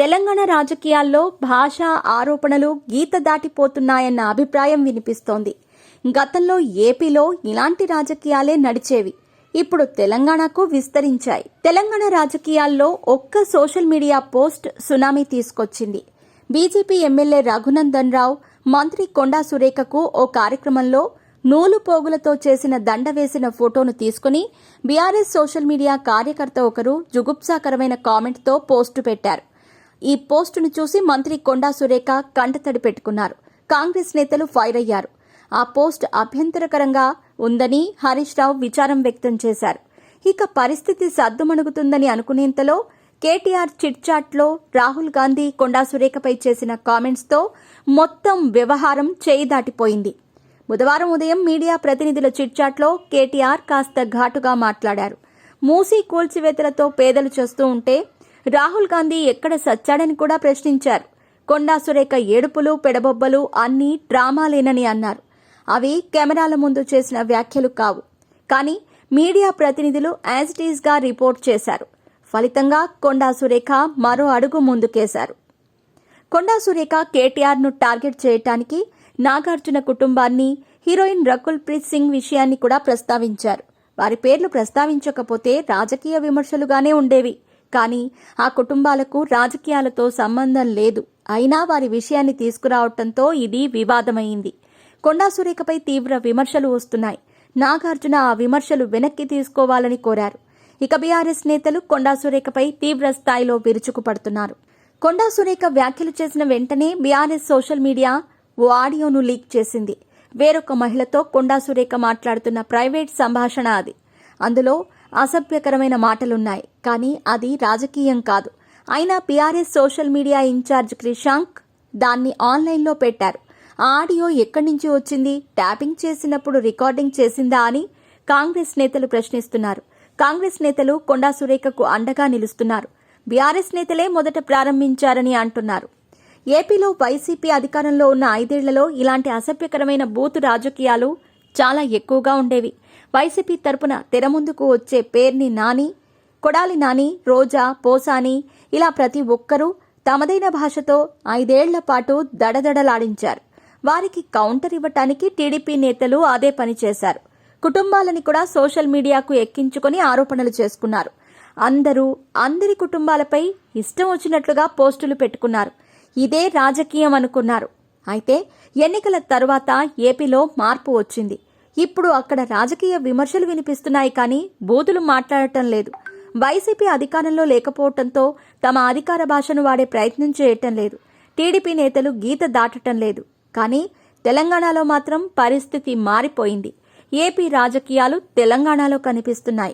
తెలంగాణ రాజకీయాల్లో భాషా ఆరోపణలు గీత దాటిపోతున్నాయన్న అభిప్రాయం వినిపిస్తోంది. గతంలో ఏపీలో ఇలాంటి రాజకీయాలే నడిచేవి. ఇప్పుడు తెలంగాణకు విస్తరించాయి. తెలంగాణ రాజకీయాల్లో ఒక్క సోషల్ మీడియా పోస్ట్ సునామీ తీసుకొచ్చింది. బీజేపీ ఎమ్మెల్యే రఘునందన్ రావు మంత్రి కొండా సురేఖకు ఓ కార్యక్రమంలో నూలు పోగులతో చేసిన దండ వేసిన ఫోటోను తీసుకుని బీఆర్ఎస్ సోషల్ మీడియా కార్యకర్త ఒకరు జుగుప్సాకరమైన కామెంట్తో పోస్టు పెట్టారు. ఈ పోస్టును చూసి మంత్రి కొండా సురేఖ కంటతడి పెట్టుకున్నారు. కాంగ్రెస్ నేతలు ఫైర్ అయ్యారు. ఆ పోస్ట్ అభ్యంతరకరంగా ఉందని హరీష్ రావు విచారం వ్యక్తం చేశారు. ఇక పరిస్థితి సద్దుమణుగుతుందని అనుకునేంతలో కేటీఆర్ చిట్చాట్లో రాహుల్ గాంధీ కొండా సురేఖపై చేసిన కామెంట్స్తో మొత్తం వ్యవహారం చేయి దాటిపోయింది. బుధవారం ఉదయం మీడియా ప్రతినిధుల చిట్చాట్లో కేటీఆర్ కాస్త ఘాటుగా మాట్లాడారు. మూసీ కూల్చివేతలతో పేదలు చేస్తూ ఉంటే రాహుల్ గాంధీ ఎక్కడ సచ్చాడని కూడా ప్రశ్నించారు. కొండా సురేఖ ఏడుపులు పెడబొబ్బలు అన్నీ డ్రామాలేనని అన్నారు. అవి కెమెరాల ముందు చేసిన వ్యాఖ్యలు కావు. కానీ మీడియా ప్రతినిధులు యాజ్ ఇట్ ఈజ్ గా రిపోర్ట్ చేశారు. ఫలితంగా కొండా సురేఖ మరో అడుగు ముందుకేశారు. కొండా సురేఖ కేటీఆర్ను టార్గెట్ చేయటానికి నాగార్జున కుటుంబాన్ని, హీరోయిన్ రకుల్ ప్రీత్ సింగ్ విషయాన్ని కూడా ప్రస్తావించారు. వారి పేర్లు ప్రస్తావించకపోతే రాజకీయ విమర్శలుగానే ఉండేవి. కానీ ఆ కుటుంబాలకు రాజకీయాలతో సంబంధం లేదు. అయినా వారి విషయాన్ని తీసుకురావడంతో ఇది వివాదమైంది. కొండా సురేఖపై తీవ్ర విమర్శలు వస్తున్నాయి. నాగార్జున ఆ విమర్శలు వెనక్కి తీసుకోవాలని కోరారు. ఇక బీఆర్ఎస్ నేతలు కొండా సురేఖపై తీవ్ర స్థాయిలో విరుచుకుపడుతున్నారు. కొండా సురేఖ వ్యాఖ్యలు చేసిన వెంటనే బీఆర్ఎస్ సోషల్ మీడియా ఓ ఆడియోను లీక్ చేసింది. వేరొక మహిళతో కొండా సురేఖ మాట్లాడుతున్న ప్రైవేట్ సంభాషణ అది. అందులో అసభ్యకరమైన మాటలున్నాయి. కానీ అది రాజకీయం కాదు. అయినా BRS social media incharge Krishank దాన్ని ఆన్లైన్లో పెట్టారు. ఆ ఆడియో ఎక్కడి నుంచి వచ్చింది? ట్యాపింగ్ చేసినప్పుడు రికార్డింగ్ చేసిందా అని కాంగ్రెస్ నేతలు ప్రశ్నిస్తున్నారు. కాంగ్రెస్ నేతలు కొండా సురేఖకు అండగా నిలుస్తున్నారు. బీఆర్ఎస్ నేతలే మొదట ప్రారంభించారని అంటున్నారు. ఏపీలో వైసీపీ అధికారంలో ఉన్న 5 ఏళ్లలో ఇలాంటి అసభ్యకరమైన బూతు రాజకీయాలు చాలా ఎక్కువగా ఉండేవి. వైసీపీ తరపున తెర ముందుకు వచ్చే పేర్ని నాని, కొడాలి నాని, రోజా, పోసాని ఇలా ప్రతి ఒక్కరూ తమదైన భాషతో 5 ఏళ్ల పాటు దడదడలాడించారు. వారికి కౌంటర్ ఇవ్వటానికి టీడీపీ నేతలు అదే పని చేశారు. కుటుంబాలని కూడా సోషల్ మీడియాకు ఎక్కించుకుని ఆరోపణలు చేసుకున్నారు. అందరి కుటుంబాలపై ఇష్టం వచ్చినట్లుగా పోస్టులు పెట్టుకున్నారు. ఇదే రాజకీయం అనుకున్నారు. అయితే ఎన్నికల తర్వాత ఏపీలో మార్పు వచ్చింది. ఇప్పుడు అక్కడ రాజకీయ విమర్శలు వినిపిస్తున్నాయి. కానీ బూతులు మాట్లాడటం లేదు. వైసీపీ అధికారంలో లేకపోవడంతో తమ అధికార భాషను వాడే ప్రయత్నం చేయటం లేదు. టీడీపీ నేతలు గీత దాటటం లేదు. కానీ తెలంగాణలో మాత్రం పరిస్థితి మారిపోయింది. ఏపీ రాజకీయాలు తెలంగాణలో కనిపిస్తున్నాయి.